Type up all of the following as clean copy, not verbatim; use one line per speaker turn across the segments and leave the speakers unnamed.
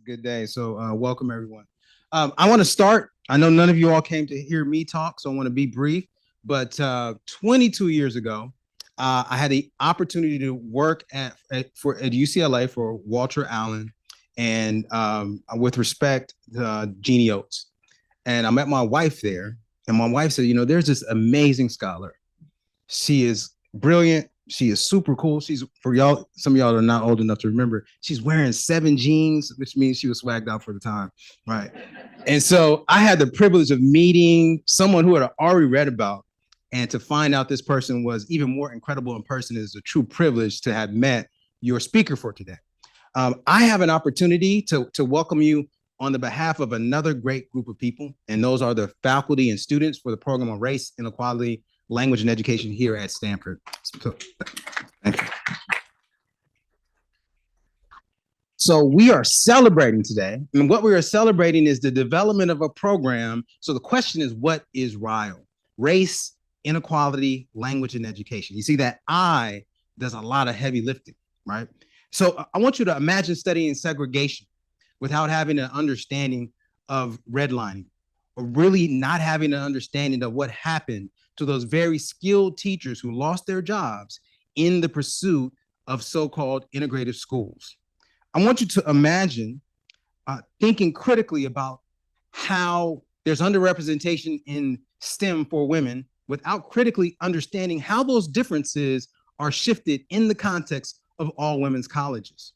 Good day. So welcome, everyone. I want to start. I know none of you all came to hear me talk, so I want to be brief. But 22 years ago, I had the opportunity to work at UCLA for Walter Allen and with respect, Jeannie Oates. And I met my wife there. And my wife said, there's this amazing scholar. She is brilliant. She is super cool. She's, for y'all, some of y'all are not old enough to remember, she's wearing 7 jeans, which means she was swagged out for the time, right? And so I had the privilege of meeting someone who had already read about, and to find out this person was even more incredible in person is a true privilege to have met your speaker for today. I have an opportunity to welcome you on the behalf of another great group of people, and those are the faculty and students for the program on race, inequality, language, and education here at Stanford. So, thank you. So we are celebrating today, and what we are celebrating is the development of a program. So the question is, what is RILE? Race, inequality, language, and education. You see that I does a lot of heavy lifting, right? So I want you to imagine studying segregation without having an understanding of redlining, or really not having an understanding of what happened to those very skilled teachers who lost their jobs in the pursuit of so-called integrative schools. I want you to imagine thinking critically about how there's underrepresentation in STEM for women without critically understanding how those differences are shifted in the context of all women's colleges.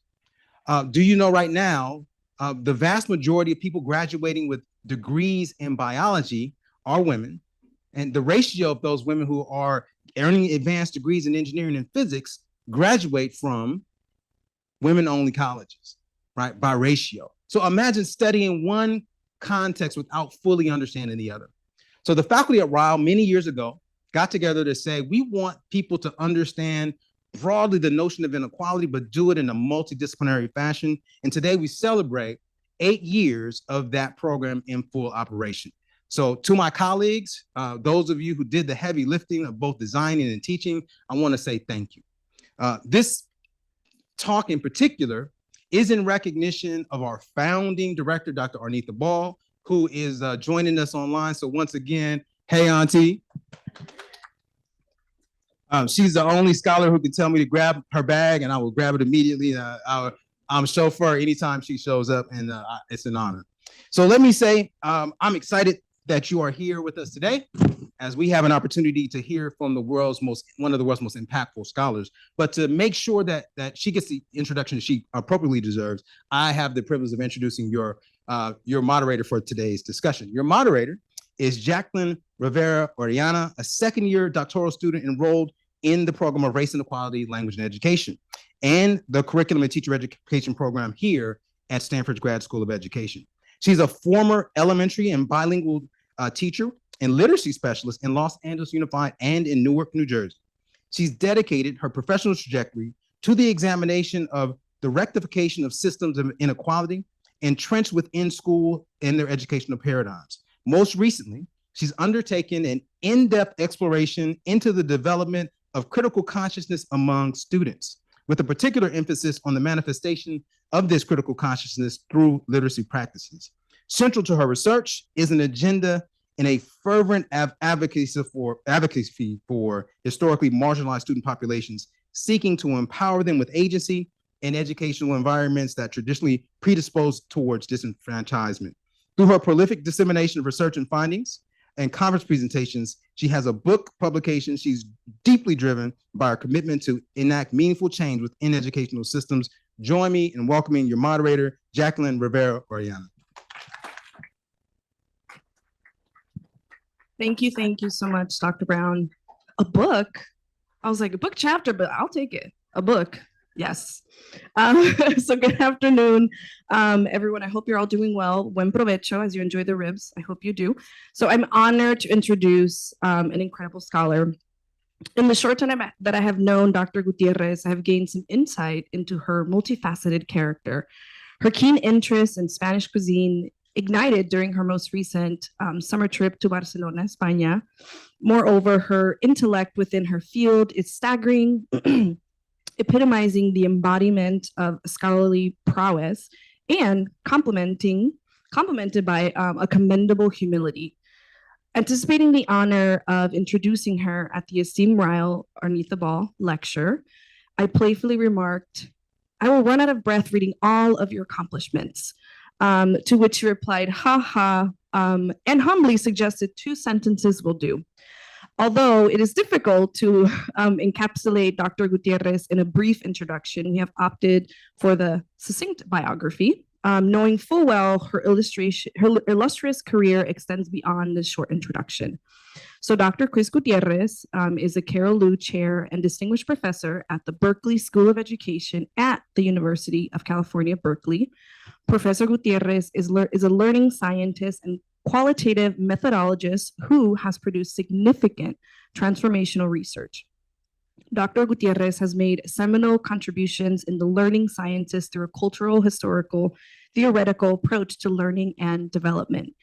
Do you know right now, the vast majority of people graduating with degrees in biology are women, and the ratio of those women who are earning advanced degrees in engineering and physics graduate from women-only colleges, right, by ratio. So imagine studying one context without fully understanding the other. So the faculty at RILE many years ago got together to say, we want people to understand broadly the notion of inequality, but do it in a multidisciplinary fashion. And today we celebrate 8 years of that program in full operation. So to my colleagues, those of you who did the heavy lifting of both designing and teaching, I want to say thank you. This talk in particular is in recognition of our founding director, Dr. Arnitha Ball, who is joining us online. So once again, hey, Auntie. She's the only scholar who can tell me to grab her bag, and I will grab it immediately. I'm chauffeur anytime she shows up, and it's an honor. So let me say, I'm excited that you are here with us today, as we have an opportunity to hear from one of the world's most impactful scholars. But to make sure that she gets the introduction she appropriately deserves, I have the privilege of introducing your moderator for today's discussion. Your moderator is Jacqueline Rivera Orellana, a second-year doctoral student enrolled in the program of Race and Equality, Language and Education, and the Curriculum and Teacher Education program here at Stanford's Grad School of Education. She's a former elementary and bilingual teacher and literacy specialist in Los Angeles Unified and in Newark, New Jersey. She's dedicated her professional trajectory to the examination of the rectification of systems of inequality entrenched within school and their educational paradigms. Most recently, she's undertaken an in-depth exploration into the development of critical consciousness among students, with a particular emphasis on the manifestation of this critical consciousness through literacy practices. Central to her research is an agenda and a fervent advocacy for historically marginalized student populations, seeking to empower them with agency in educational environments that traditionally predispose towards disenfranchisement. Through her prolific dissemination of research and findings and conference presentations, she has a book publication. She's deeply driven by her commitment to enact meaningful change within educational systems. Join me in welcoming your moderator, Jacqueline Rivera Orellana.
Thank you so much, Dr. Brown. A book? I was like, a book chapter, but I'll take it. A book, yes. So good afternoon, everyone. I hope you're all doing well. Buen provecho as you enjoy the ribs. I hope you do. So I'm honored to introduce an incredible scholar. In the short time that I have known Dr. Gutiérrez, I have gained some insight into her multifaceted character. Her keen interest in Spanish cuisine ignited during her most recent summer trip to Barcelona, España. Moreover, her intellect within her field is staggering, epitomizing the embodiment of scholarly prowess and complemented by a commendable humility. Anticipating the honor of introducing her at the esteemed RILE Arnitha Ball lecture, I playfully remarked, "I will run out of breath reading all of your accomplishments." To which she replied, "Ha ha," and humbly suggested 2 sentences will do. Although it is difficult to encapsulate Dr. Gutiérrez in a brief introduction, we have opted for the succinct biography, knowing full well her illustrious career extends beyond this short introduction. So Dr. Kris Gutiérrez is a Carol Liu Chair and Distinguished Professor at the Berkeley School of Education at the University of California, Berkeley. Professor Gutiérrez is a learning scientist and qualitative methodologist who has produced significant transformational research. Dr. Gutiérrez has made seminal contributions in the learning sciences through a cultural, historical, theoretical approach to learning and development.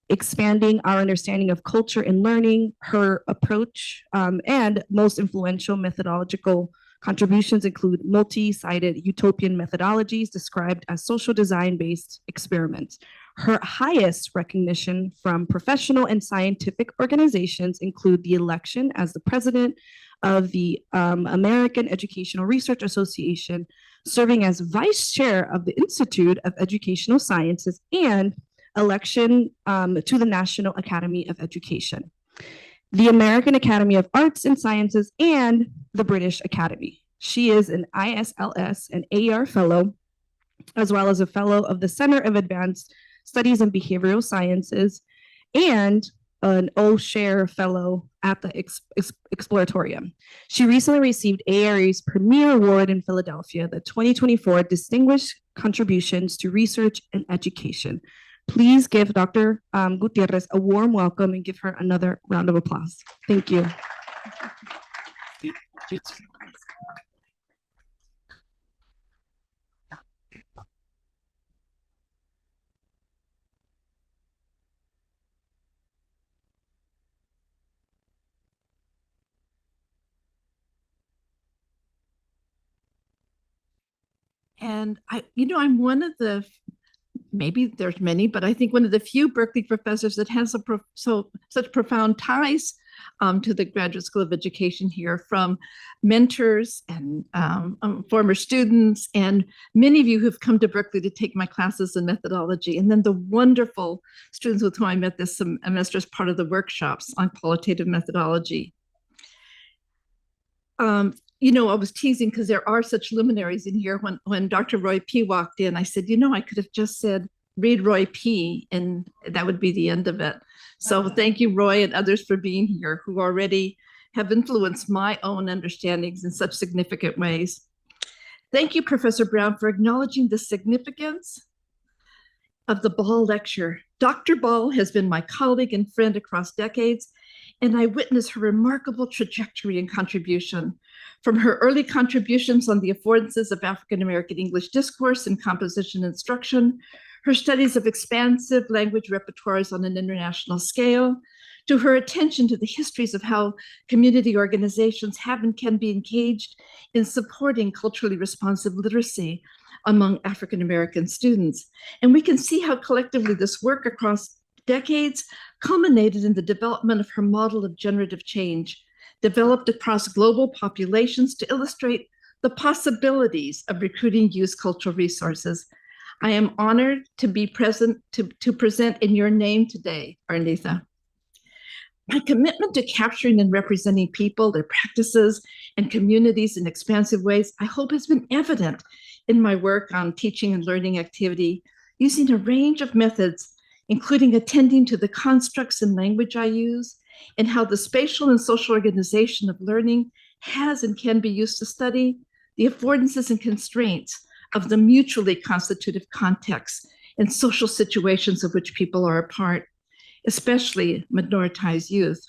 Expanding our understanding of culture and learning, her approach and most influential methodological contributions include multi-sided utopian methodologies described as social design-based experiments. Her highest recognition from professional and scientific organizations include the election as the president of the American Educational Research Association, serving as vice chair of the Institute of Educational Sciences, and election to the National Academy of Education, the American Academy of Arts and Sciences, and the British Academy. She is an ISLS and AER Fellow, as well as a Fellow of the Center of Advanced Studies in Behavioral Sciences, and an O-Share Fellow at the Exploratorium. She recently received ARE's Premier Award in Philadelphia, the 2024 Distinguished Contributions to Research and Education. Please give Dr. Gutiérrez a warm welcome and give her another round of applause. Thank you.
And I'm one of the, maybe there's many, but I think one of the few Berkeley professors that has such profound ties to the Graduate School of Education here, from mentors and former students, and many of you who've come to Berkeley to take my classes in methodology, and then the wonderful students with whom I met this semester as part of the workshops on qualitative methodology. I was teasing because there are such luminaries in here. When Dr. Roy P. walked in, I said, I could have just said, read Roy P., and that would be the end of it. So thank you, Roy, and others for being here, who already have influenced my own understandings in such significant ways. Thank you, Professor Brown, for acknowledging the significance of the Ball Lecture. Dr. Ball has been my colleague and friend across decades, and I witnessed her remarkable trajectory and contribution. From her early contributions on the affordances of African American English discourse and composition instruction, her studies of expansive language repertoires on an international scale, to her attention to the histories of how community organizations have and can be engaged in supporting culturally responsive literacy among African American students. And we can see how collectively this work across decades culminated in the development of her model of generative change, developed across global populations to illustrate the possibilities of recruiting youth cultural resources. I am honored to be present to present in your name today, Arnitha. My commitment to capturing and representing people, their practices, and communities in expansive ways, I hope, has been evident in my work on teaching and learning activity, using a range of methods, including attending to the constructs and language I use, and how the spatial and social organization of learning has and can be used to study the affordances and constraints of the mutually constitutive contexts and social situations of which people are a part, especially minoritized youth.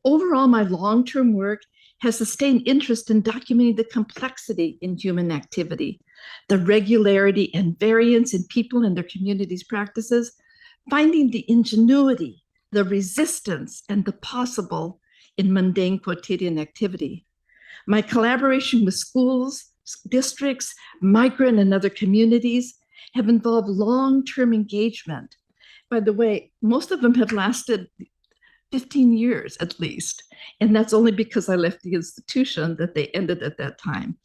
Overall, my long-term work has sustained interest in documenting the complexity in human activity, the regularity and variance in people and their communities' practices, finding the ingenuity, the resistance, and the possible in mundane quotidian activity. My collaboration with schools, districts, migrant and other communities have involved long-term engagement. By the way, most of them have lasted 15 years at least. And that's only because I left the institution that they ended at that time.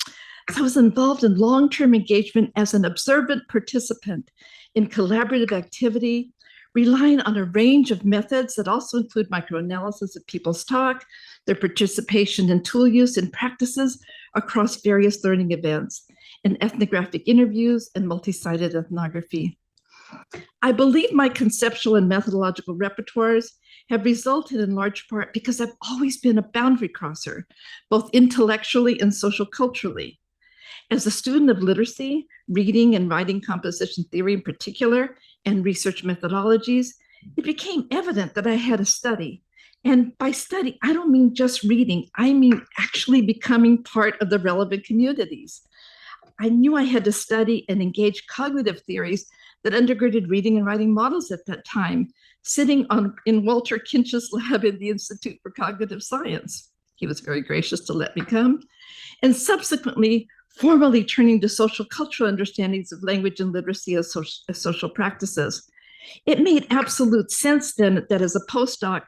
So I was involved in long-term engagement as an observant participant in collaborative activity, relying on a range of methods that also include microanalysis of people's talk, their participation in tool use and practices across various learning events, and ethnographic interviews and multi-sided ethnography. I believe my conceptual and methodological repertoires have resulted in large part because I've always been a boundary crosser, both intellectually and social culturally. As a student of literacy, reading and writing composition theory in particular, and research methodologies, it became evident that I had to study. And by study, I don't mean just reading, I mean actually becoming part of the relevant communities. I knew I had to study and engage cognitive theories that undergirded reading and writing models at that time, sitting in Walter Kinch's lab in the Institute for Cognitive Science. He was very gracious to let me come. And subsequently, formally turning to social cultural understandings of language and literacy as social practices. It made absolute sense then that as a postdoc,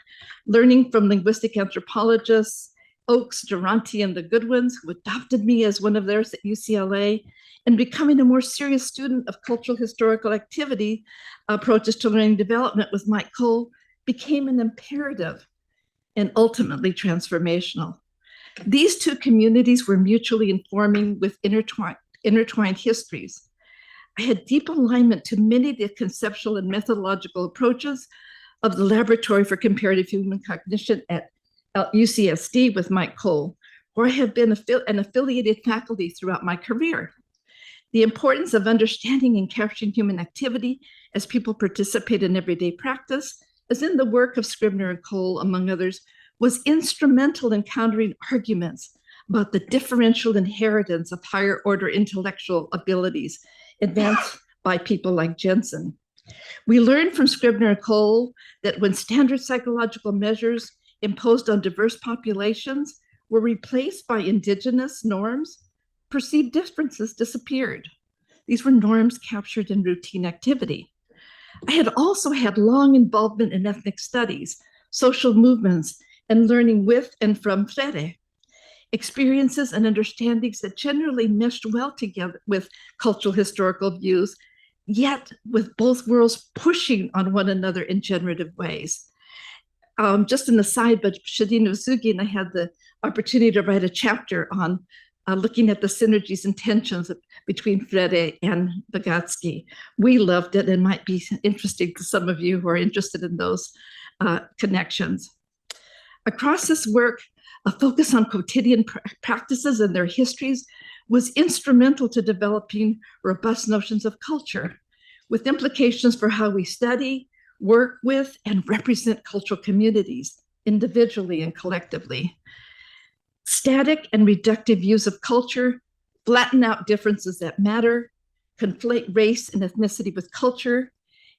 learning from linguistic anthropologists, Oakes, Durante, and the Goodwins, who adopted me as one of theirs at UCLA, and becoming a more serious student of cultural historical activity approaches to learning development with Mike Cole became an imperative and ultimately transformational. These two communities were mutually informing with intertwined histories. I had deep alignment to many of the conceptual and methodological approaches of the Laboratory for Comparative Human Cognition at UCSD with Mike Cole, where I have been an affiliated faculty throughout my career. The importance of understanding and capturing human activity as people participate in everyday practice, as in the work of Scribner and Cole, among others, was instrumental in countering arguments about the differential inheritance of higher order intellectual abilities advanced by people like Jensen. We learned from Scribner and Cole that when standard psychological measures imposed on diverse populations were replaced by indigenous norms, perceived differences disappeared. These were norms captured in routine activity. I had also had long involvement in ethnic studies, social movements, and learning with and from Freire, experiences and understandings that generally meshed well together with cultural historical views, yet with both worlds pushing on one another in generative ways. Just an aside, but Shadina Usugi and I had the opportunity to write a chapter on looking at the synergies and tensions between Freire and Vygotsky. We loved it and might be interesting to some of you who are interested in those connections. Across this work, a focus on quotidian practices and their histories was instrumental to developing robust notions of culture, with implications for how we study, work with, and represent cultural communities, individually and collectively. Static and reductive views of culture flatten out differences that matter, conflate race and ethnicity with culture,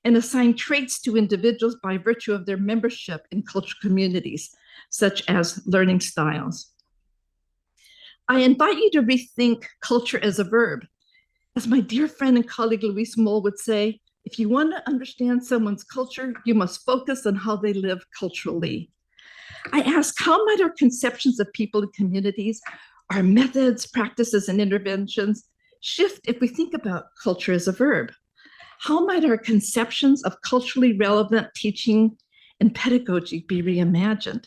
and assign traits to individuals by virtue of their membership in cultural communities, such as learning styles. I invite you to rethink culture as a verb. As my dear friend and colleague Louise Moll would say, if you want to understand someone's culture, you must focus on how they live culturally. I ask, how might our conceptions of people and communities, our methods, practices, and interventions shift if we think about culture as a verb? How might our conceptions of culturally relevant teaching and pedagogy be reimagined?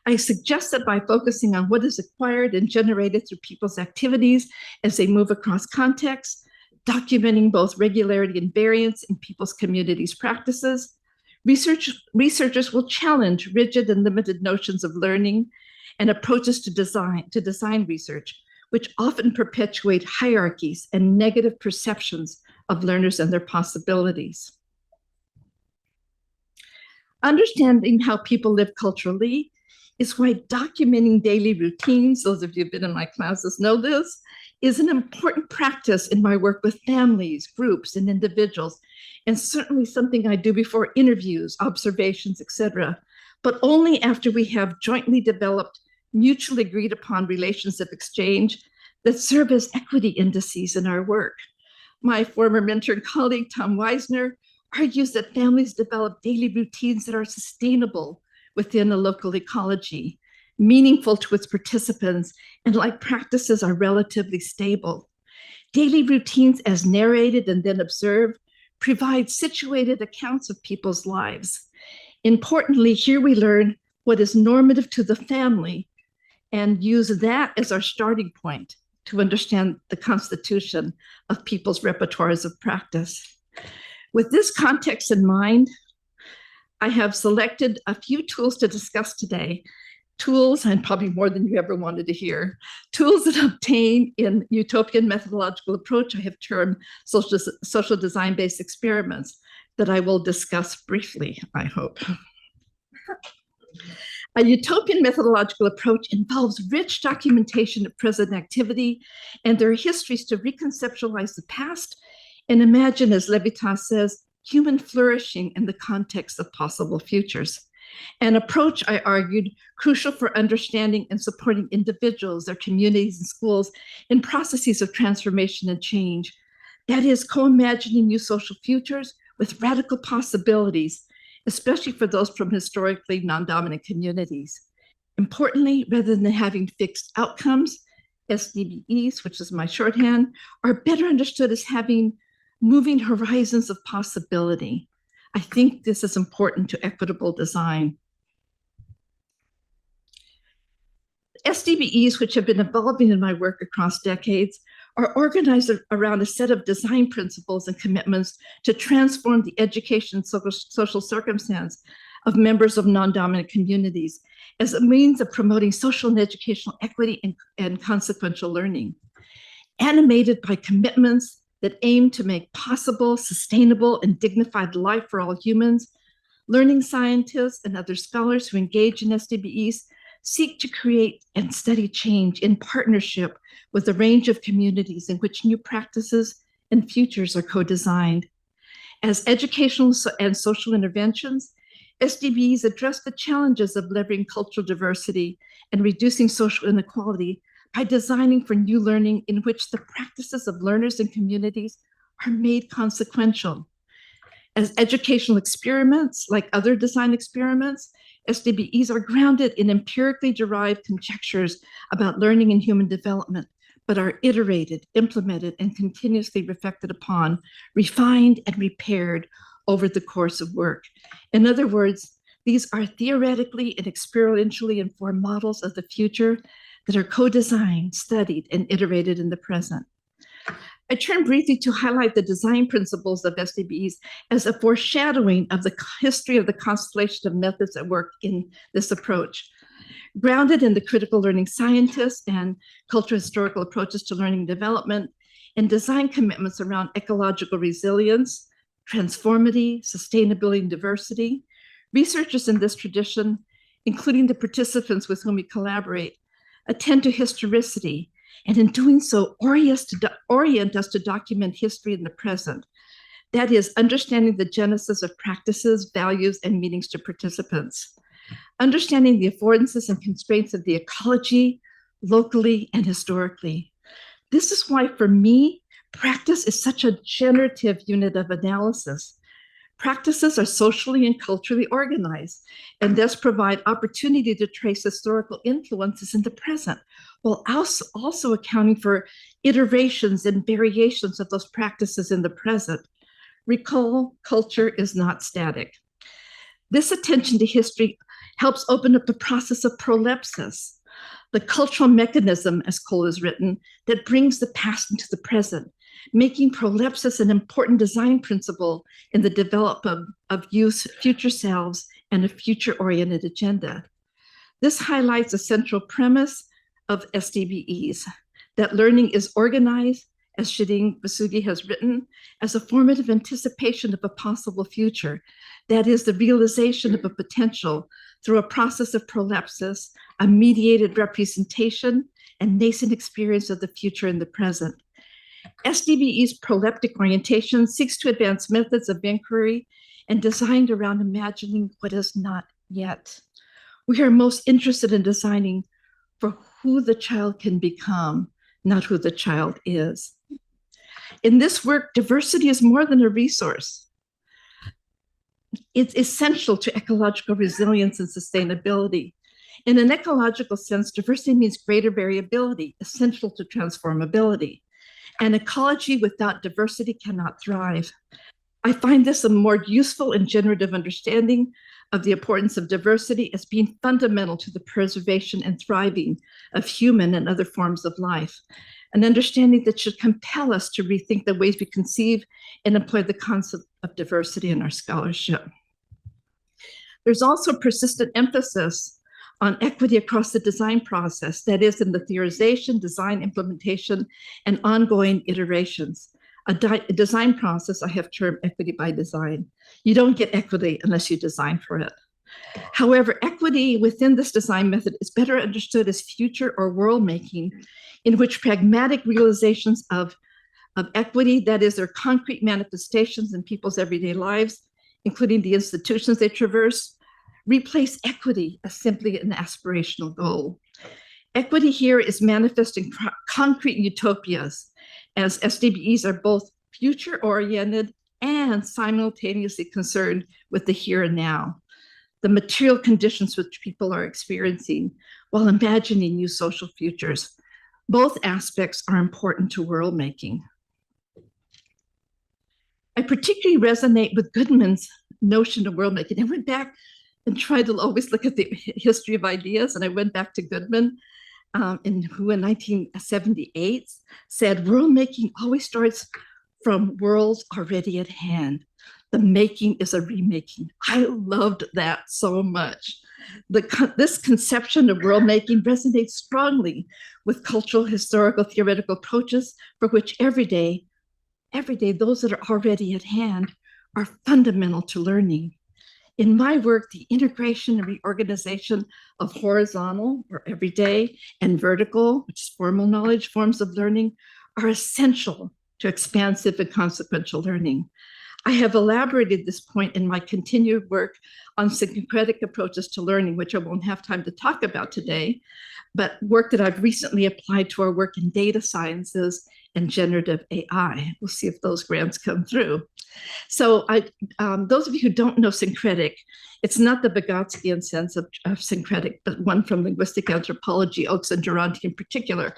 I suggest that by focusing on what is acquired and generated through people's activities as they move across contexts, documenting both regularity and variance in people's communities' practices, researchers will challenge rigid and limited notions of learning and approaches to design research, which often perpetuate hierarchies and negative perceptions of learners and their possibilities. Understanding how people live culturally is why documenting daily routines, those of you who've been in my classes know this, is an important practice in my work with families, groups, and individuals, and certainly something I do before interviews, observations, etc., but only after we have jointly developed, mutually agreed upon relations of exchange that serve as equity indices in our work. My former mentor and colleague, Tom Weisner, argues that families develop daily routines that are sustainable within a local ecology, meaningful to its participants, and like practices are relatively stable. Daily routines, as narrated and then observed, provide situated accounts of people's lives. Importantly, here we learn what is normative to the family and use that as our starting point to understand the constitution of people's repertoires of practice. With this context in mind, I have selected a few tools to discuss today. Tools, and probably more than you ever wanted to hear, tools that obtain in utopian methodological approach I have termed social design-based experiments that I will discuss briefly, I hope. A utopian methodological approach involves rich documentation of present activity and their histories to reconceptualize the past and imagine, as Levitas says, human flourishing in the context of possible futures. An approach, I argued, crucial for understanding and supporting individuals, their communities, and schools in processes of transformation and change. That is, co-imagining new social futures with radical possibilities, especially for those from historically non-dominant communities. Importantly, rather than having fixed outcomes, SDBEs, which is my shorthand, are better understood as having moving horizons of possibility. I think this is important to equitable design. SDBEs, which have been evolving in my work across decades, are organized around a set of design principles and commitments to transform the education and social circumstance of members of non-dominant communities as a means of promoting social and educational equity and consequential learning. Animated by commitments that aim to make possible, sustainable, and dignified life for all humans, learning scientists and other scholars who engage in SDBEs seek to create and study change in partnership with a range of communities in which new practices and futures are co-designed. As educational and social interventions, SDBEs address the challenges of leveraging cultural diversity and reducing social inequality by designing for new learning in which the practices of learners and communities are made consequential. As educational experiments, like other design experiments, SDBEs are grounded in empirically derived conjectures about learning and human development, but are iterated, implemented, and continuously reflected upon, refined, and repaired over the course of work. In other words, these are theoretically and experientially informed models of the future that are co-designed, studied, and iterated in the present. I turn briefly to highlight the design principles of SDBEs as a foreshadowing of the history of the constellation of methods at work in this approach. Grounded in the critical learning scientists and cultural historical approaches to learning and development, and design commitments around ecological resilience, transformity, sustainability, and diversity, researchers in this tradition, including the participants with whom we collaborate, attend to historicity, and in doing so, orient us to document history in the present. That is, understanding the genesis of practices, values, and meanings to participants. Understanding the affordances and constraints of the ecology, locally and historically. This is why, for me, practice is such a generative unit of analysis. Practices are socially and culturally organized and thus provide opportunity to trace historical influences in the present, while also accounting for iterations and variations of those practices in the present. Recall, culture is not static. This attention to history helps open up the process of prolepsis, the cultural mechanism, as Cole has written, that brings the past into the present, making prolepsis an important design principle in the development of youth, future selves, and a future-oriented agenda. This highlights a central premise of SDBEs, that learning is organized, as Shading Vasugi has written, as a formative anticipation of a possible future. That is the realization of a potential through a process of prolepsis, a mediated representation, and nascent experience of the future in the present. SDBE's proleptic orientation seeks to advance methods of inquiry and designed around imagining what is not yet. We are most interested in designing for who the child can become, not who the child is. In this work, diversity is more than a resource. It's essential to ecological resilience and sustainability. In an ecological sense, diversity means greater variability, essential to transformability. An ecology without diversity cannot thrive. I find this a more useful and generative understanding of the importance of diversity as being fundamental to the preservation and thriving of human and other forms of life, an understanding that should compel us to rethink the ways we conceive and employ the concept of diversity in our scholarship. There's also persistent emphasis on equity across the design process, that is, in the theorization, design, implementation, and ongoing iterations. A design process I have termed equity by design. You don't get equity unless you design for it. However, equity within this design method is better understood as future or world making, in which pragmatic realizations of equity, that is, their concrete manifestations in people's everyday lives, including the institutions they traverse, replace equity as simply an aspirational goal. Equity here is manifest in concrete utopias, as SDBEs are both future-oriented and simultaneously concerned with the here and now, the material conditions which people are experiencing while imagining new social futures. Both aspects are important to world making. I particularly resonate with Goodman's notion of world making. I went back and tried to always look at the history of ideas, and I went back to Goodman, who in 1978 said, world making always starts from worlds already at hand. The making is a remaking. I loved that so much. This conception of world making resonates strongly with cultural, historical, theoretical approaches for which every day, those that are already at hand are fundamental to learning. In my work, the integration and reorganization of horizontal, or everyday, and vertical, which is formal knowledge, forms of learning, are essential to expansive and consequential learning. I have elaborated this point in my continued work on syncretic approaches to learning, which I won't have time to talk about today, but work that I've recently applied to our work in data sciences and generative AI. We'll see if those grants come through. So those of you who don't know syncretic, it's not the Vygotskian sense of syncretic, but one from linguistic anthropology, Oakes and Durante in particular,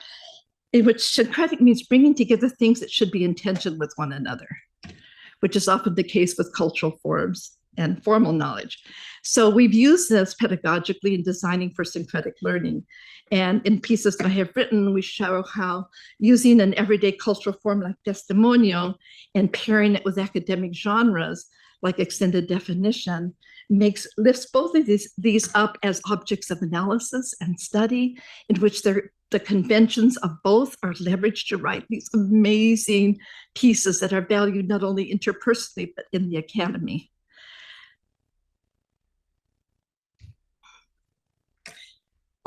in which syncretic means bringing together things that should be in tension with one another, which is often the case with cultural forms and formal knowledge. So we've used this pedagogically in designing for syncretic learning. And in pieces that I have written, we show how using an everyday cultural form like testimonio and pairing it with academic genres like extended definition lifts both of these up as objects of analysis and study, in which the conventions of both are leveraged to write these amazing pieces that are valued not only interpersonally, but in the academy.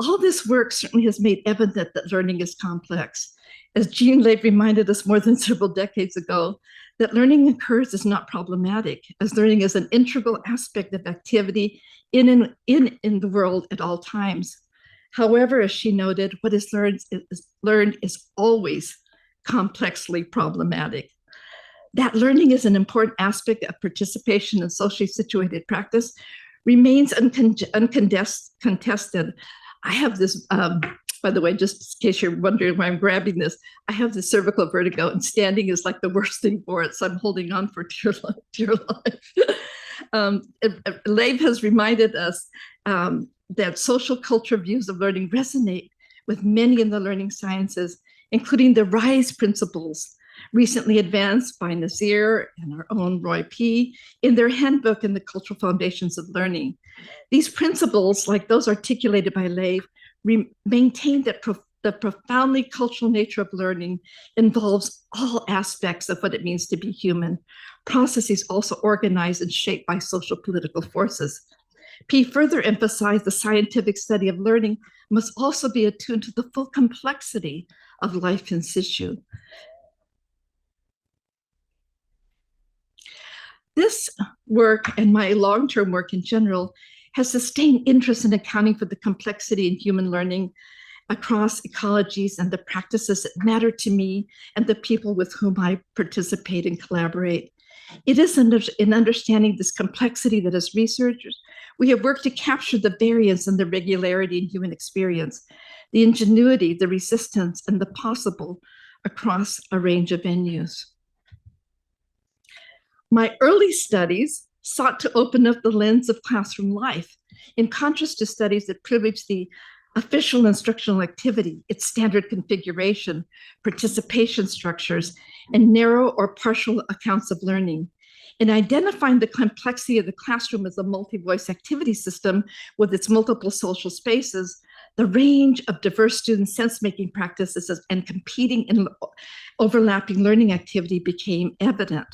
All this work certainly has made evident that learning is complex. As Jean Lave reminded us more than several decades ago, that learning occurs is not problematic, as learning is an integral aspect of activity in the world at all times. However, as she noted, what is learned is always complexly problematic. That learning is an important aspect of participation in socially situated practice remains uncontested. I have this, by the way, just in case you're wondering why I'm grabbing this, I have this cervical vertigo, and standing is like the worst thing for it. So I'm holding on for dear life. Lave has reminded us that social culture views of learning resonate with many in the learning sciences, including the RISE principles, recently advanced by Nazir and our own Roy P. in their handbook in the Cultural Foundations of Learning. These principles, like those articulated by Lave, maintain that the profoundly cultural nature of learning involves all aspects of what it means to be human, processes also organized and shaped by social political forces. P further emphasized the scientific study of learning must also be attuned to the full complexity of life in situ. This work, and my long-term work in general, has sustained interest in accounting for the complexity in human learning across ecologies and the practices that matter to me and the people with whom I participate and collaborate. It is in understanding this complexity that as researchers, we have worked to capture the variance and the regularity in human experience, the ingenuity, the resistance, and the possible across a range of venues. My early studies sought to open up the lens of classroom life, in contrast to studies that privilege the official instructional activity, its standard configuration, participation structures, and narrow or partial accounts of learning. In identifying the complexity of the classroom as a multi-voice activity system with its multiple social spaces, the range of diverse student sense-making practices and competing and overlapping learning activity became evident.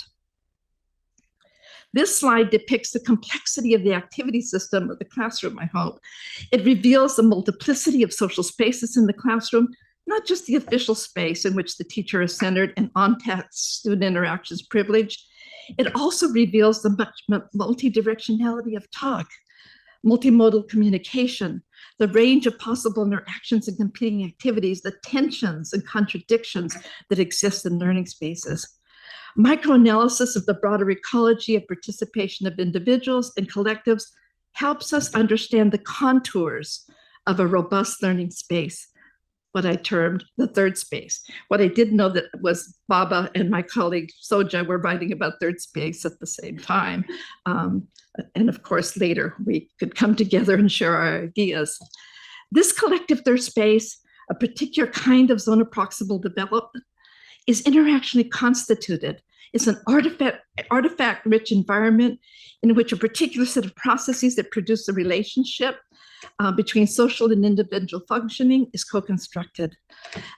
This slide depicts the complexity of the activity system of the classroom, I hope. It reveals the multiplicity of social spaces in the classroom, not just the official space in which the teacher is centered and on-task student interactions privileged. It also reveals the multi-directionality of talk, multimodal communication, the range of possible interactions and competing activities, the tensions and contradictions that exist in learning spaces. Microanalysis of the broader ecology of participation of individuals and collectives helps us understand the contours of a robust learning space, what I termed the third space. What I did know that was Baba and my colleague Soja were writing about third space at the same time. And of course, later we could come together and share our ideas. This collective third space, a particular kind of zone of proximal development, is interactionally constituted. It's an artifact-rich environment in which a particular set of processes that produce a relationship between social and individual functioning is co-constructed.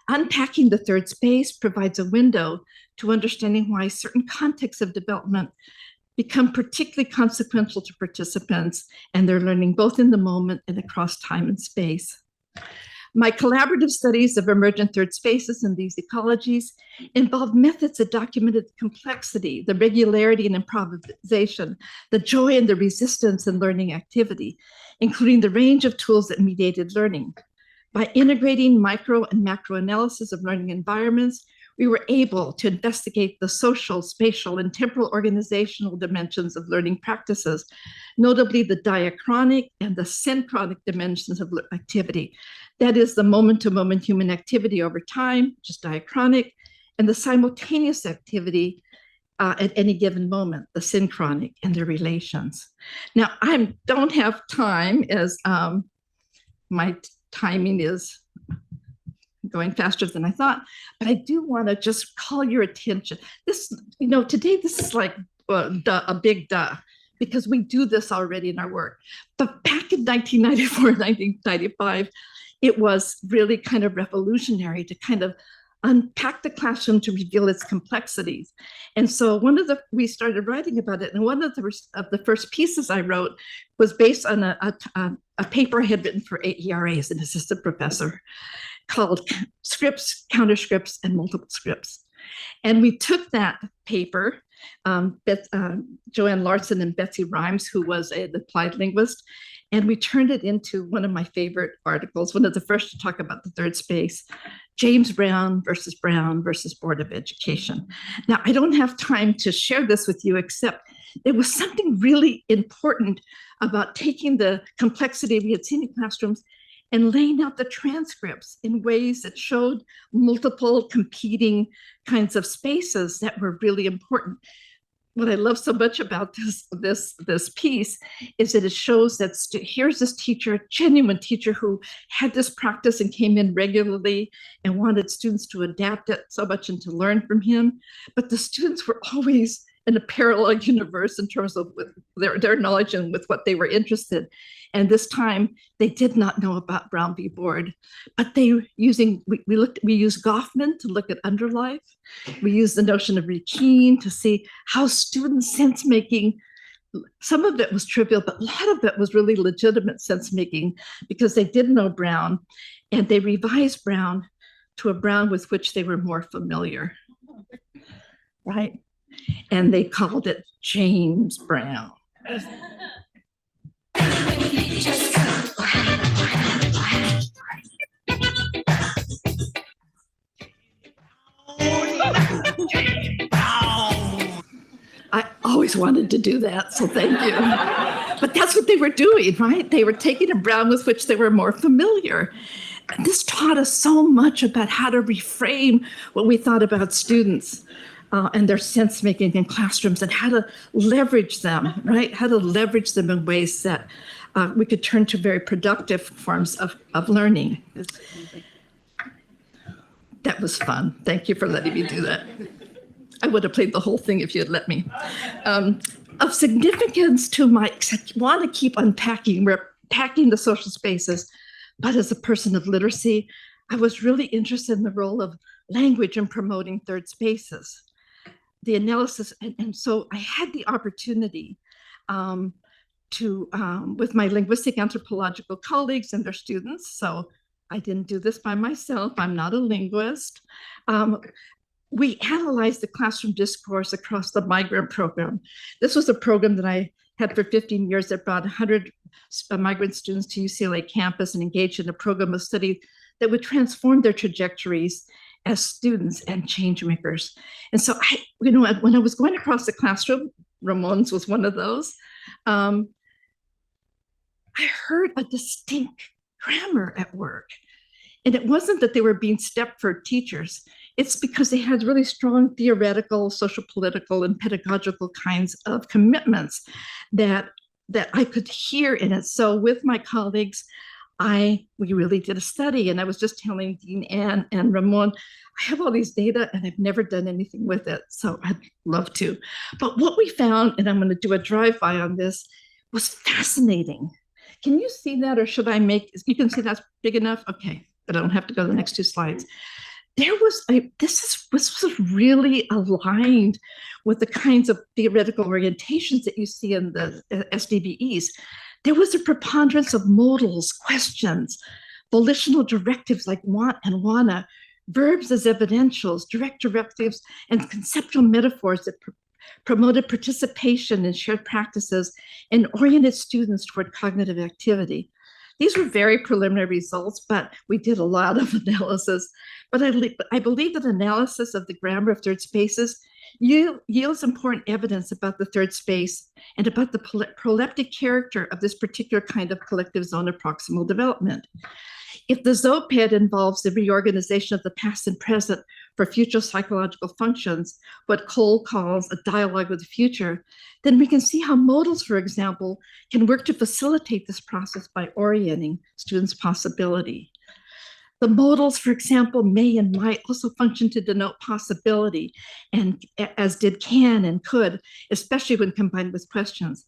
Unpacking the third space provides a window to understanding why certain contexts of development become particularly consequential to participants and their learning both in the moment and across time and space. My collaborative studies of emergent third spaces in these ecologies involve methods that documented the complexity, the regularity and improvisation, the joy and the resistance in learning activity, including the range of tools that mediated learning. By integrating micro and macro analysis of learning environments, we were able to investigate the social, spatial, and temporal organizational dimensions of learning practices, notably the diachronic and the synchronic dimensions of activity. That is the moment-to-moment human activity over time, which is diachronic, and the simultaneous activity at any given moment, the synchronic, and their relations. Now, I don't have time as my timing is going faster than I thought, but I do want to just call your attention. This, today this is like a big duh, because we do this already in our work. But back in 1994, 1995, it was really kind of revolutionary to kind of unpack the classroom to reveal its complexities. And so we started writing about it, and one of the first pieces I wrote was based on a paper I had written for AERA as an assistant professor, called Scripts, Counterscripts, and Multiple Scripts. And we took that paper, Joanne Larson and Betsy Rimes, who was an applied linguist, and we turned it into one of my favorite articles, one of the first to talk about the third space, James Brown versus Board of Education. Now, I don't have time to share this with you, except there was something really important about taking the complexity we had seen in classrooms and laying out the transcripts in ways that showed multiple competing kinds of spaces that were really important. What I love so much about this piece is that it shows that here's this teacher, a genuine teacher who had this practice and came in regularly and wanted students to adapt it so much and to learn from him. But the students were always in a parallel universe in terms of their knowledge and with what they were interested. And this time they did not know about Brown v. Board, but we used Goffman to look at underlife. We used the notion of routine to see how student sense making, some of it was trivial, but a lot of it was really legitimate sense making because they did know Brown, and they revised Brown to a Brown with which they were more familiar, right? And they called it James Brown. I always wanted to do that, so thank you. But that's what they were doing, right? They were taking a brown with which they were more familiar. And this taught us so much about how to reframe what we thought about students and their sense making in classrooms, and how to leverage them, right? How to leverage them in ways that we could turn to very productive forms of learning. That was fun. Thank you for letting me do that. I would have played the whole thing if you had let me. Of significance to I want to keep unpacking, we're packing the social spaces, but as a person of literacy, I was really interested in the role of language in promoting third spaces. The analysis, and so I had the opportunity with my linguistic anthropological colleagues and their students, so I didn't do this by myself, I'm not a linguist. We analyzed the classroom discourse across the migrant program. This was a program that I had for 15 years that brought 100 migrant students to UCLA campus and engaged in a program of study that would transform their trajectories as students and change makers. And so when I was going across the classroom, Ramon's was one of those, I heard a distinct grammar at work. And it wasn't that they were being Stepford teachers. It's because they had really strong theoretical, social, political, and pedagogical kinds of commitments that I could hear in it. So with my colleagues, we really did a study, and I was just telling Dean Ann and Ramon, I have all these data and I've never done anything with it, so I'd love to. But what we found, and I'm going to do a drive-by on this, was fascinating. Can you see that, or should I you can see that's big enough? Okay, but I don't have to go to the next two slides. This was really aligned with the kinds of theoretical orientations that you see in the SDBEs. There was a preponderance of modals, questions, volitional directives like want and wanna, verbs as evidentials, direct directives, and conceptual metaphors that promoted participation in shared practices and oriented students toward cognitive activity. These were very preliminary results, but we did a lot of analysis. But I believe that analysis of the grammar of third spaces yields important evidence about the third space and about the proleptic character of this particular kind of collective zone of proximal development. If the ZOPED involves the reorganization of the past and present for future psychological functions, what Cole calls a dialogue with the future, then we can see how modals, for example, can work to facilitate this process by orienting students' possibility. The modals, for example, may and might also function to denote possibility, and as did can and could, especially when combined with questions.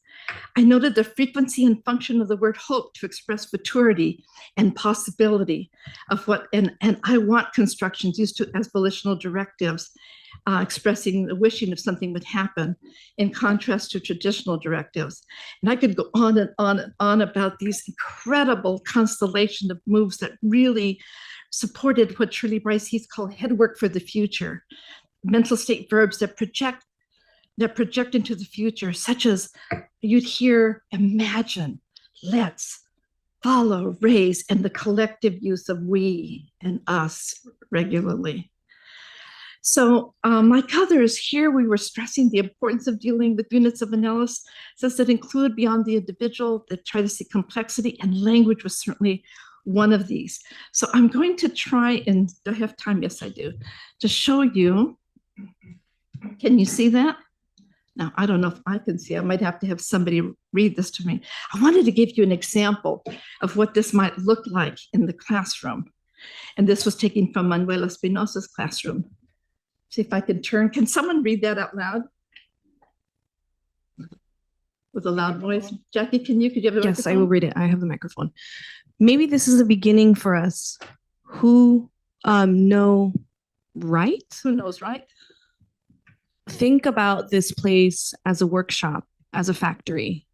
I noted the frequency and function of the word hope to express futurity and possibility of what, and I want constructions used as volitional directives, expressing the wishing if something would happen, in contrast to traditional directives. And I could go on and on and on about these incredible constellation of moves that really supported what Shirley Bryce Heath called headwork for the future, mental state verbs that project into the future, such as you'd hear imagine, let's, follow, raise, and the collective use of we and us regularly. So like others, here we were stressing the importance of dealing with units of analysis that include beyond the individual, that try to see complexity, and language was certainly one of these. So I'm going to try, and do I have time? Yes, I do, to show you. Can you see that? Now, I don't know if I can see. I might have to have somebody read this to me. I wanted to give you an example of what this might look like in the classroom. And this was taken from Manuela Espinosa's classroom. See if I can turn. Can someone read that out loud? With a loud voice. Jackie, could you have a microphone?
Yes, I will read it. I have the microphone. Maybe this is a beginning for us who know right.
Who knows, right?
Think about this place as a workshop, as a factory.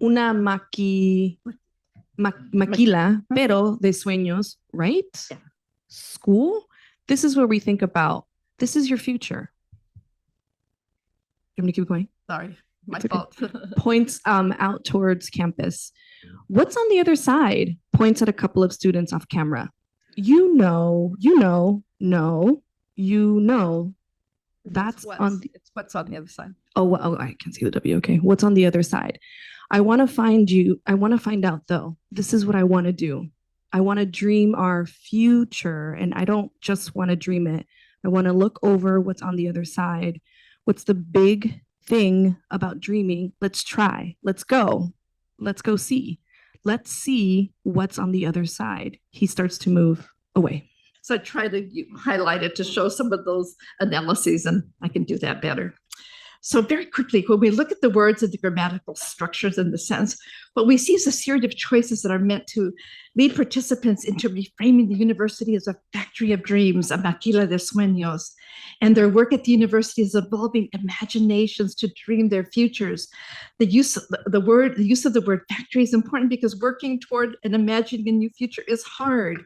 Una maquila, pero de sueños, right?
Yeah.
School. This is where we think about, this is your future. You want me to keep going?
Sorry, my
It's okay.
fault.
Points out towards campus. What's on the other side? Points at a couple of students off camera. You know, That's
It's what's on the other side.
oh, I can see the W. Okay. What's on the other side? I want to find out though. This is what I want to do. I want to dream our future, and I don't just want to dream it. I want to look over what's on the other side. What's the big thing about dreaming? Let's try. Let's go. Let's go see. Let's see what's on the other side. He starts to move away.
So I try to highlight it to show some of those analyses, and I can do that better. So very quickly, when we look at the words and the grammatical structures in the sentence, what we see is a series of choices that are meant to lead participants into reframing the university as a factory of dreams, a maquila de sueños, and their work at the university is evolving imaginations to dream their futures. The use of the word factory is important because working toward and imagining a new future is hard.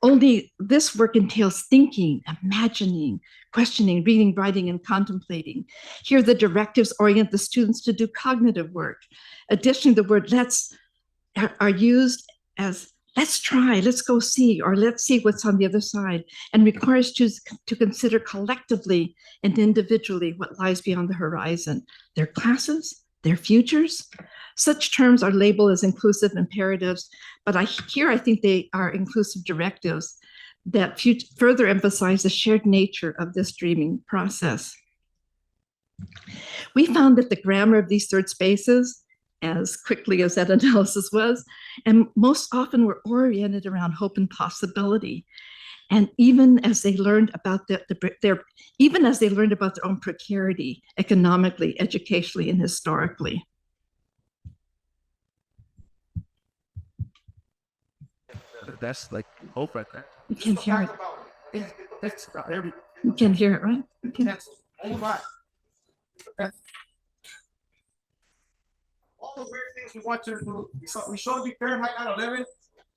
Only this work entails thinking, imagining, questioning, reading, writing, and contemplating. Here, the directives orient the students to do cognitive work. Additionally, the word let's are used as let's try, let's go see, or let's see what's on the other side, and requires to consider collectively and individually what lies beyond the horizon, their classes, their futures. Such terms are labeled as inclusive imperatives, but I think they are inclusive directives that further emphasize the shared nature of this dreaming process. We found that the grammar of these third spaces, as quickly as that analysis was, and most often were oriented around hope and possibility. And even as they learned about their own precarity, economically, educationally, and historically.
That's like hope right there.
You can hear it.
That's about everything.
You can hear it, right? Okay.
That's all right. All the weird things we want to we showed you Fahrenheit 9/11.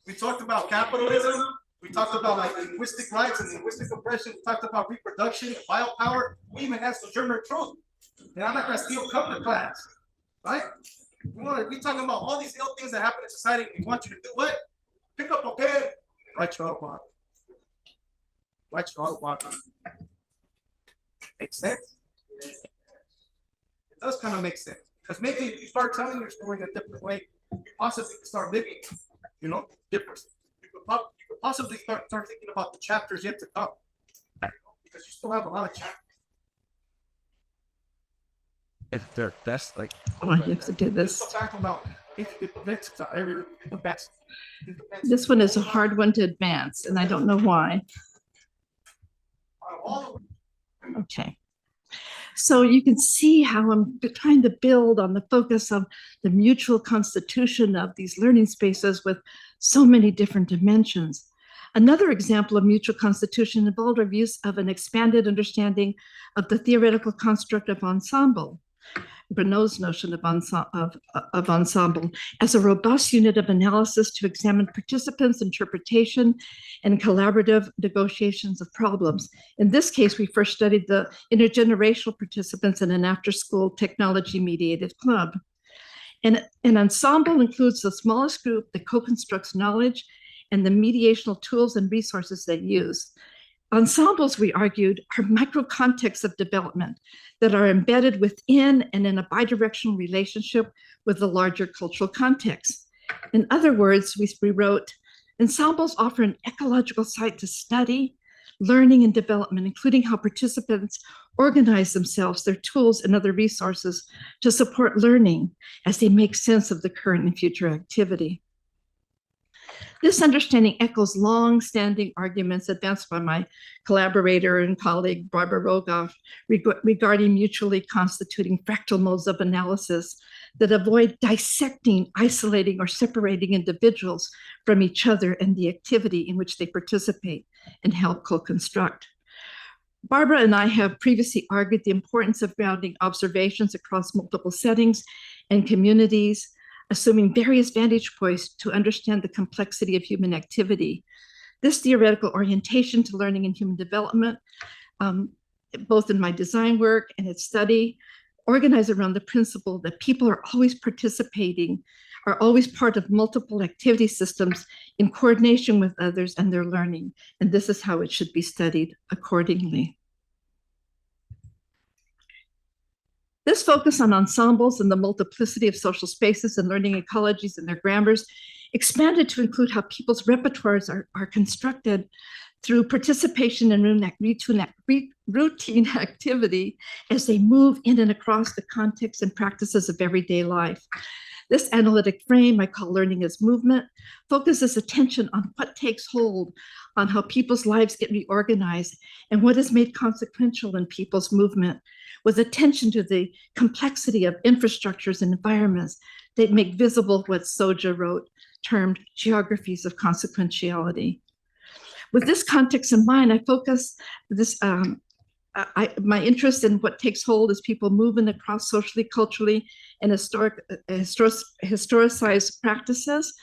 We talked about capitalism. We talked about like linguistic rights and linguistic oppression. We talked about reproduction, biopower. We even had some German truth. And I'm not gonna steal cover class, right? We talking about all these ill things that happen in society. We want you to do what? Pick up a pen, write your outline. Write your outline. Makes sense? It does kind of make sense. Because maybe if you start telling your story in a different way, you possibly start living, different. You could possibly start thinking about the chapters yet to come. Because you still have a lot of chapters. If they're that's like
Oh, I have to do this.
About
This one is a hard one to advance, and I don't know why. Okay. So you can see how I'm trying to build on the focus of the mutual constitution of these learning spaces with so many different dimensions. Another example of mutual constitution involved our use of an expanded understanding of the theoretical construct of ensemble. Renault's notion of ensemble as a robust unit of analysis to examine participants' interpretation and collaborative negotiations of problems. In this case, we first studied the intergenerational participants in an after-school technology-mediated club. And an ensemble includes the smallest group that co-constructs knowledge and the mediational tools and resources they use. Ensembles, we argued, are micro-contexts of development that are embedded within and in a bidirectional relationship with the larger cultural context. In other words, we wrote, ensembles offer an ecological site to study, learning, and development, including how participants organize themselves, their tools, and other resources to support learning as they make sense of the current and future activity. This understanding echoes long-standing arguments advanced by my collaborator and colleague, Barbara Rogoff, regarding mutually constituting fractal modes of analysis that avoid dissecting, isolating, or separating individuals from each other and the activity in which they participate and help co-construct. Barbara and I have previously argued the importance of grounding observations across multiple settings and communities, assuming various vantage points to understand the complexity of human activity. This theoretical orientation to learning and human development, both in my design work and its study, organize around the principle that people are always participating, are always part of multiple activity systems in coordination with others and their learning. And this is how it should be studied accordingly. This focus on ensembles and the multiplicity of social spaces and learning ecologies and their grammars expanded to include how people's repertoires are constructed through participation in routine activity as they move in and across the contexts and practices of everyday life. This analytic frame I call learning as movement focuses attention on what takes hold, on how people's lives get reorganized and what is made consequential in people's movement, with attention to the complexity of infrastructures and environments that make visible what Soja wrote, termed geographies of consequentiality. With this context in mind, I focus this my interest in what takes hold as people moving across socially, culturally, and historicized practices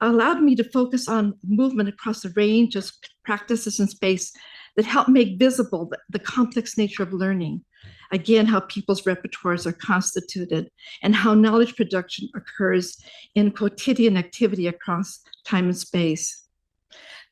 allowed me to focus on movement across a range of practices in space that help make visible the complex nature of learning. Again, how people's repertoires are constituted and how knowledge production occurs in quotidian activity across time and space.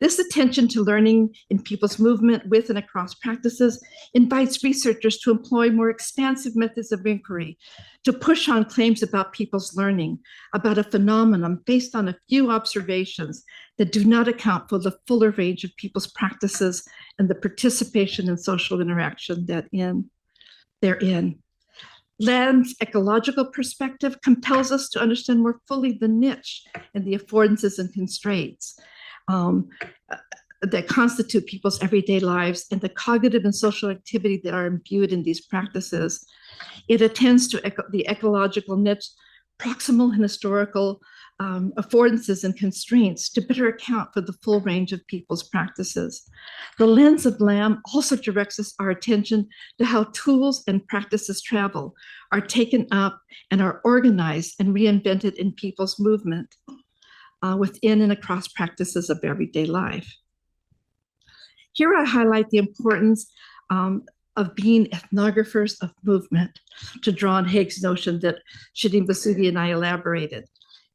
This attention to learning in people's movement with and across practices invites researchers to employ more expansive methods of inquiry, to push on claims about people's learning, about a phenomenon based on a few observations that do not account for the fuller range of people's practices and the participation in social interaction that they're in. Land's ecological perspective compels us to understand more fully the niche and the affordances and constraints that constitute people's everyday lives and the cognitive and social activity that are imbued in these practices. It attends to the ecological niche, proximal and historical affordances and constraints to better account for the full range of people's practices. The lens of LAM also directs our attention to how tools and practices travel, are taken up and are organized and reinvented in people's movement within and across practices of everyday life. Here I highlight the importance of being ethnographers of movement, to draw on Haig's notion that Shadeen Basudi and I elaborated.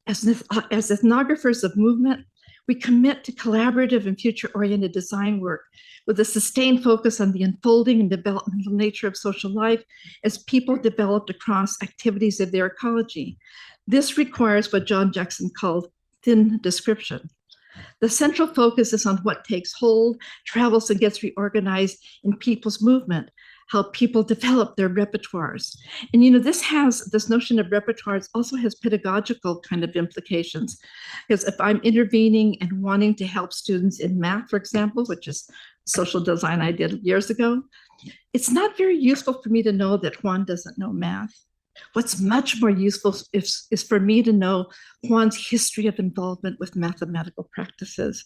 As ethnographers of movement, we commit to collaborative and future-oriented design work with a sustained focus on the unfolding and developmental nature of social life as people developed across activities of their ecology. This requires what John Jackson called thin description. The central focus is on what takes hold, travels, and gets reorganized in people's movement, how people develop their repertoires. And this notion of repertoires also has pedagogical kind of implications, because if I'm intervening and wanting to help students in math, for example, which is social design I did years ago, it's not very useful for me to know that Juan doesn't know math. What's much more useful is for me to know Juan's history of involvement with mathematical practices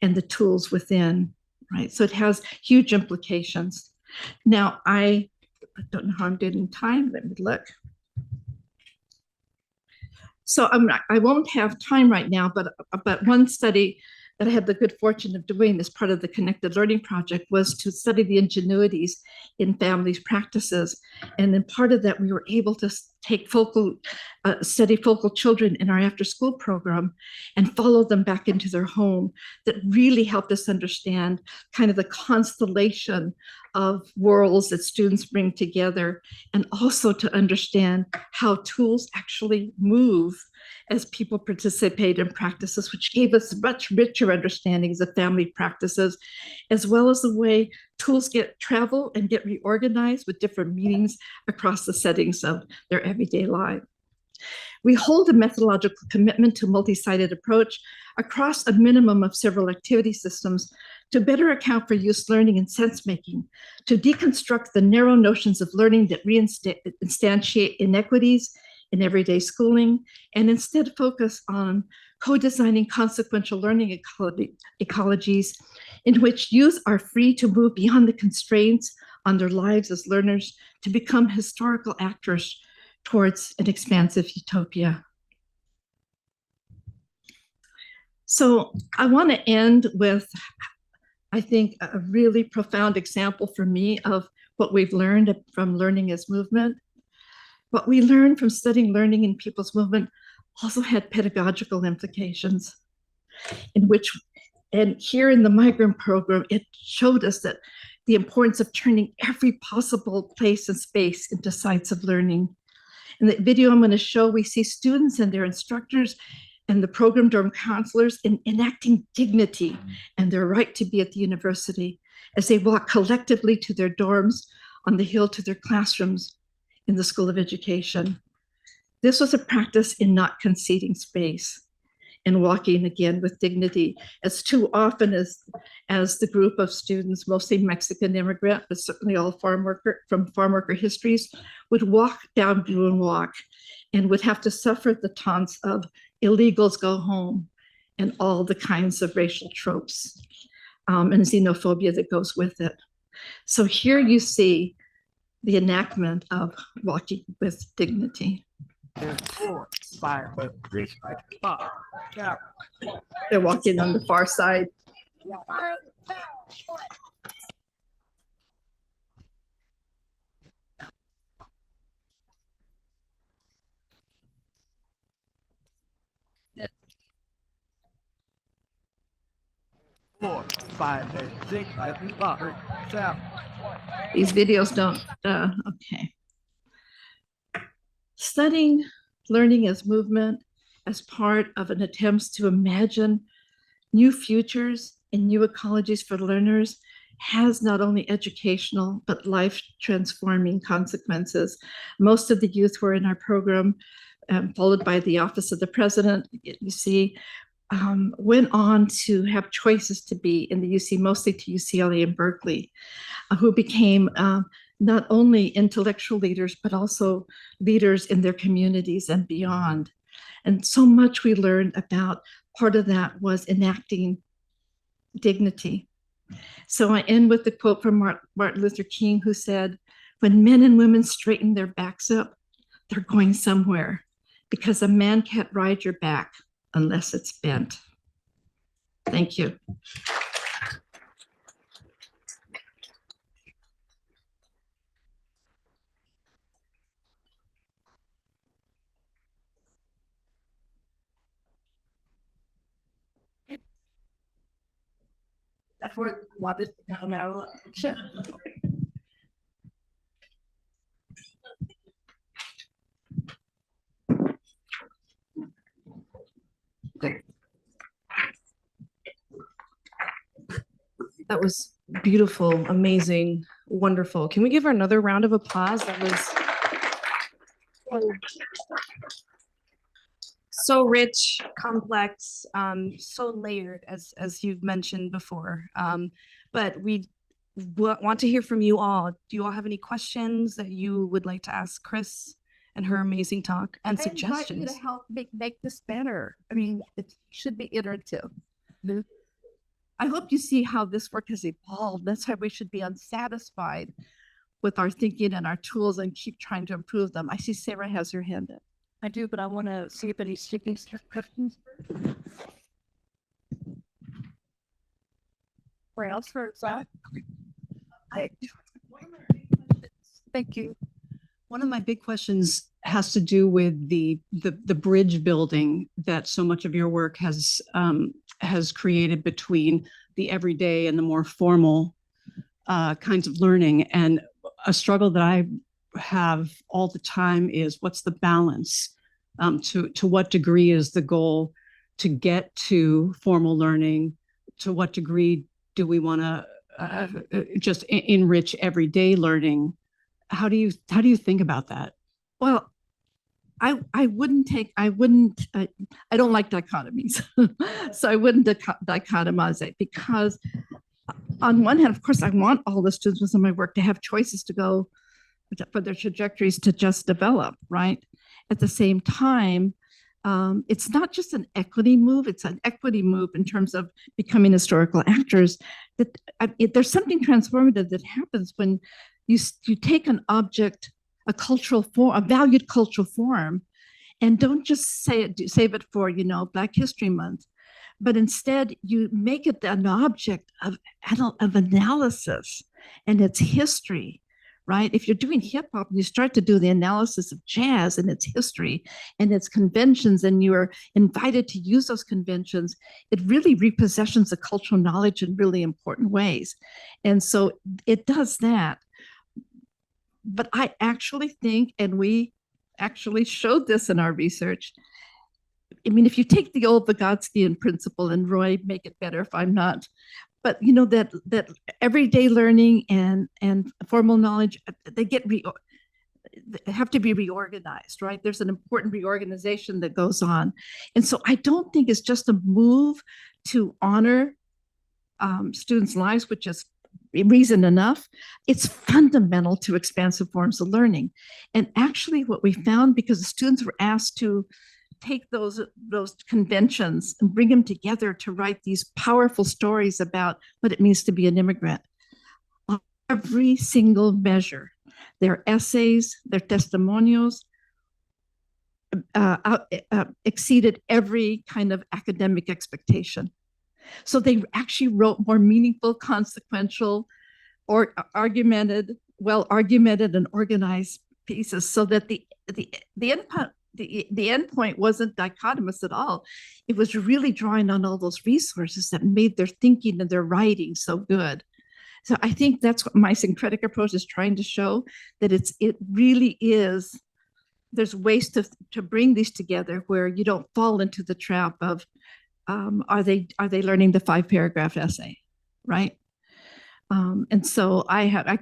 and the tools within, right? So it has huge implications. Now, I don't know how I'm doing in time. Let me look. So I won't have time right now, but one study that I had the good fortune of doing as part of the Connected Learning Project was to study the ingenuities in families' practices. And then part of that, we were able to study focal children in our after-school program and follow them back into their home. That really helped us understand kind of the constellation of worlds that students bring together, and also to understand how tools actually move as people participate in practices, which gave us much richer understandings of family practices, as well as the way tools travel and get reorganized with different meanings across the settings of their everyday life. We hold a methodological commitment to a multi-sided approach across a minimum of several activity systems to better account for youth learning and sense-making, to deconstruct the narrow notions of learning that instantiate inequities in everyday schooling, and instead focus on co-designing consequential learning ecologies in which youth are free to move beyond the constraints on their lives as learners to become historical actors towards an expansive utopia. So I want to end with, I think, a really profound example for me of what we've learned from learning as movement. What we learned from studying learning in people's movement also had pedagogical implications, and here in the migrant program, it showed us that the importance of turning every possible place and space into sites of learning. In the video I'm going to show, we see students and their instructors and the program dorm counselors enacting dignity and their right to be at the university as they walk collectively to their dorms, on the hill to their classrooms in the School of Education. This was a practice in not conceding space and walking again with dignity, as too often as the group of students, mostly Mexican immigrant, but certainly all farm worker histories, would walk down Bruin Walk and would have to suffer the taunts of illegals go home and all the kinds of racial tropes and xenophobia that goes with it. So here you see the enactment of walking with dignity. They're walking on the far side. These videos don't, okay. Studying learning as movement as part of an attempt to imagine new futures and new ecologies for learners has not only educational, but life-transforming consequences. Most of the youth were in our program, followed by the Office of the President, you see, went on to have choices to be in the UC, mostly to UCLA and Berkeley, who became not only intellectual leaders, but also leaders in their communities and beyond. And so much we learned about, part of that was enacting dignity. So I end with the quote from Martin Luther King, who said, "When men and women straighten their backs up, they're going somewhere, because a man can't ride your back unless it's bent." Thank you.
That's where what is coming out. That was beautiful, amazing, wonderful. Can we give her another round of applause? That was so rich, complex, so layered, as you've mentioned before. But we want to hear from you all. Do you all have any questions that you would like to ask Kris and her amazing talk and suggestions?
I invite you to help make this better. I mean, it should be iterative. I hope you see how this work has evolved. That's why we should be unsatisfied with our thinking and our tools and keep trying to improve them. I see Sarah has her hand up. I do, but I want to see if any questions. Where else for that? Thank you.
One of my big questions has to do with the bridge building that so much of your work has created between the everyday and the more formal kinds of learning. And a struggle that I have all the time is, what's the balance? To what degree is the goal to get to formal learning? To what degree do we want to just enrich everyday learning? How do you think about that?
Well, I don't like dichotomies. So I wouldn't dichotomize it, because on one hand, of course, I want all the students within my work to have choices to go for their trajectories to just develop, right? At the same time, it's not just an equity move, it's an equity move in terms of becoming historical actors. There's something transformative that happens when you take an object, a cultural form, a valued cultural form, and don't just save it for, Black History Month, but instead you make it an object of analysis and its history, right? If you're doing hip hop and you start to do the analysis of jazz and its history and its conventions, and you're invited to use those conventions, it really repossessions the cultural knowledge in really important ways. And so it does that. But I actually think, and we actually showed this in our research, I mean, if you take the old Vygotskian principle, and Roy, make it better if I'm not, but you know that everyday learning and formal knowledge, they have to be reorganized, right? There's an important reorganization that goes on, and so I don't think it's just a move to honor students' lives, which is reason enough. It's fundamental to expansive forms of learning, and actually, what we found, because the students were asked to take those conventions and bring them together to write these powerful stories about what it means to be an immigrant. Every single measure, their essays, their testimonials, exceeded every kind of academic expectation. So they actually wrote more meaningful, consequential, or argumented and organized pieces, so that the endpoint wasn't dichotomous at all. It was really drawing on all those resources that made their thinking and their writing so good. So I think that's what my syncretic approach is trying to show, that it really is, there's ways to bring these together where you don't fall into the trap of, are they learning the 5-paragraph essay, right? And so I'd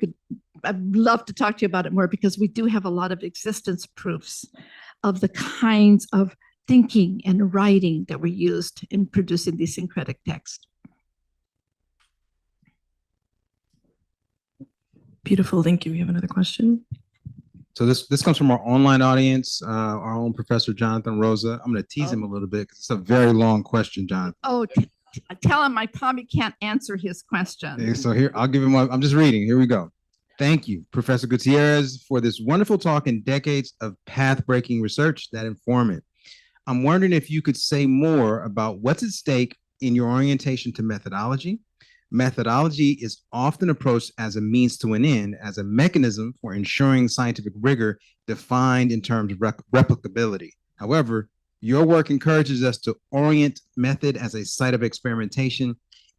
love to talk to you about it more, because we do have a lot of existence proofs of the kinds of thinking and writing that were used in producing these syncretic texts.
Beautiful, thank you. We have another question.
So this comes from our online audience, our own Professor Jonathan Rosa. I'm going to tease him a little bit because it's a very long question, Jonathan.
Oh, tell him I probably can't answer his question.
So here, I'll give him I'm just reading. Here we go. Thank you, Professor Gutierrez, for this wonderful talk and decades of path-breaking research that inform it. I'm wondering if you could say more about what's at stake in your orientation to methodology. Methodology is often approached as a means to an end, as a mechanism for ensuring scientific rigor defined in terms of replicability. However, your work encourages us to orient method as a site of experimentation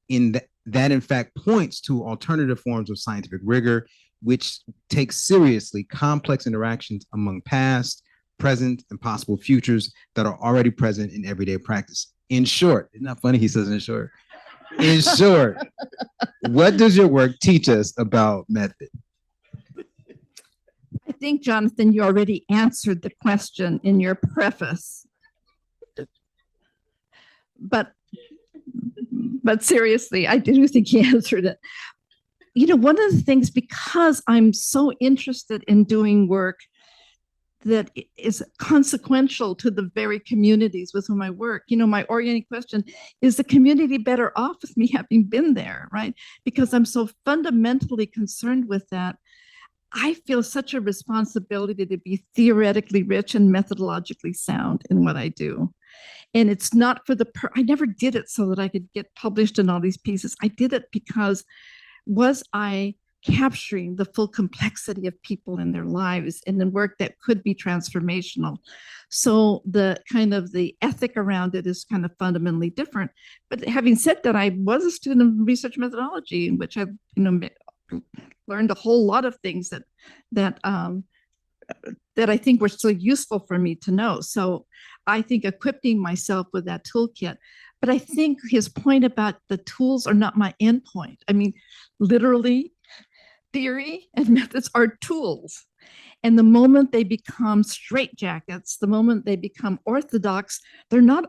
that in fact points to alternative forms of scientific rigor, which takes seriously complex interactions among past, present, and possible futures that are already present in everyday practice. In short, isn't that funny? He says in short. In short, what does your work teach us about method?
I think, Jonathan, you already answered the question in your preface. But seriously, I do think he answered it. You know, one of the things, because I'm so interested in doing work that is consequential to the very communities with whom I work, you know, my orienting question is the community better off with me having been there, right? Because I'm so fundamentally concerned with that. I feel such a responsibility to be theoretically rich and methodologically sound in what I do. And it's not for I never did it so that I could get published in all these pieces. I did it because was I capturing the full complexity of people in their lives and in work that could be transformational. So the kind of the ethic around it is kind of fundamentally different. But having said that, I was a student of research methodology, in which I, you know, learned a whole lot of things that I think were so useful for me to know. So I think equipping myself with that toolkit. But I think his point about the tools are not my endpoint. I mean, literally, theory and methods are tools. And the moment they become straitjackets, the moment they become orthodox, they're not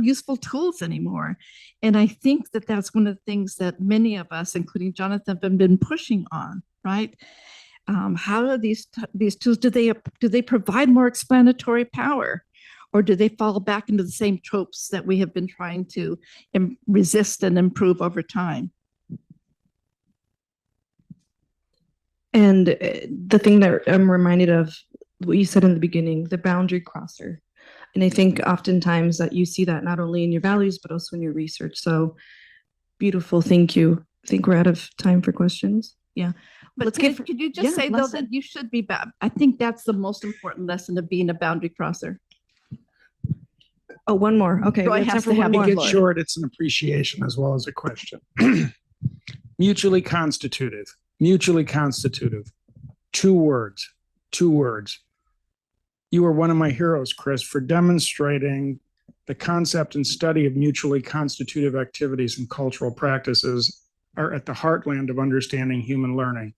useful tools anymore. And I think that that's one of the things that many of us, including Jonathan, have been pushing on, right? How are these tools, do they provide more explanatory power? Or do they fall back into the same tropes that we have been trying to resist and improve over time?
And the thing that I'm reminded of, what you said in the beginning, the boundary crosser. And I think oftentimes that you see that not only in your values, but also in your research. So beautiful, thank you. I think we're out of time for questions. Yeah.
But
let's
could,
give,
could you just
yeah,
say though
lesson.
that you should be, I think that's the most important lesson of being a boundary crosser.
oh, one more. Okay.
Roy
we have time
has
for
to
one
have
more.
the
It
floor.
gets short, it's an appreciation as well as a question. Mutually constitutive, mutually constitutive. 2 words, 2 words. You are one of my heroes, Kris, for demonstrating the concept and study of mutually constitutive activities and cultural practices are at the heartland of understanding human learning.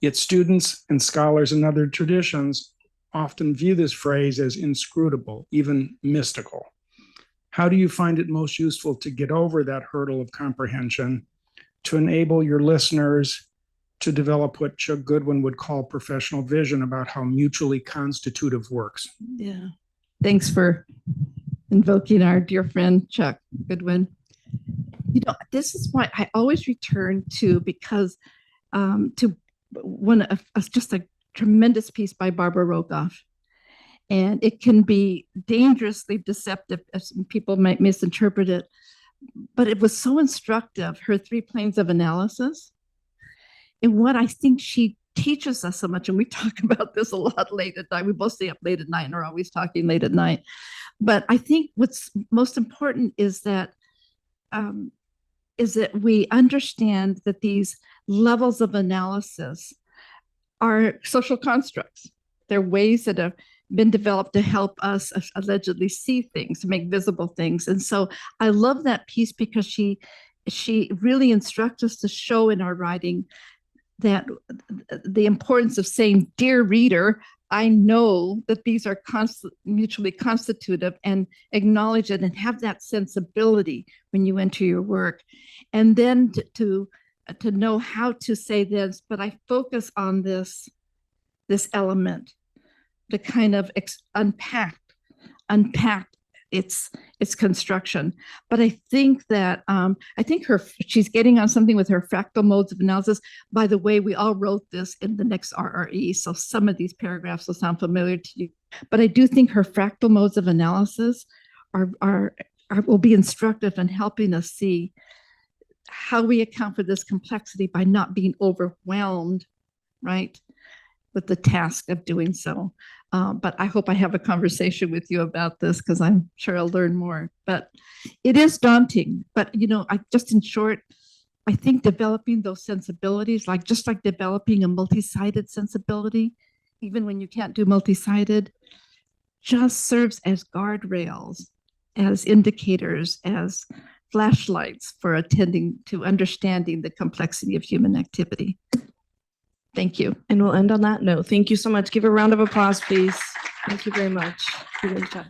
Yet students and scholars in other traditions often view this phrase as inscrutable, even mystical. How do you find it most useful to get over that hurdle of comprehension, to enable your listeners to develop what Chuck Goodwin would call professional vision about how mutually constitutive works?
Yeah. Thanks for invoking our dear friend, Chuck Goodwin. You know, this is what I always return to because to one of just a tremendous piece by Barbara Rogoff. And it can be dangerously deceptive as people might misinterpret it, but it was so instructive, her 3 planes of analysis. And what I think she teaches us so much, and we talk about this a lot late at night. We both stay up late at night and are always talking late at night. But I think what's most important is that we understand that these levels of analysis are social constructs. They're ways that have been developed to help us allegedly see things, to make visible things. And so I love that piece because she really instructs us to show in our writing that the importance of saying, dear reader, I know that these are mutually constitutive, and acknowledge it and have that sensibility when you enter your work. And then to know how to say this, but I focus on this element to kind of unpack its construction. But I think that she's getting on something with her fractal modes of analysis. By the way, we all wrote this in the next RRE, so some of these paragraphs will sound familiar to you. But I do think her fractal modes of analysis will be instructive in helping us see how we account for this complexity by not being overwhelmed, right, with the task of doing so. But I hope I have a conversation with you about this because I'm sure I'll learn more. But it is daunting. But, you know, in short, I think developing those sensibilities, just like developing a multi-sided sensibility, even when you can't do multi-sided, just serves as guardrails, as indicators, as flashlights for attending to understanding the complexity of human activity. Thank you.
And we'll end on that note. Thank you so much. Give a round of applause, please. Thank you very much. Great job.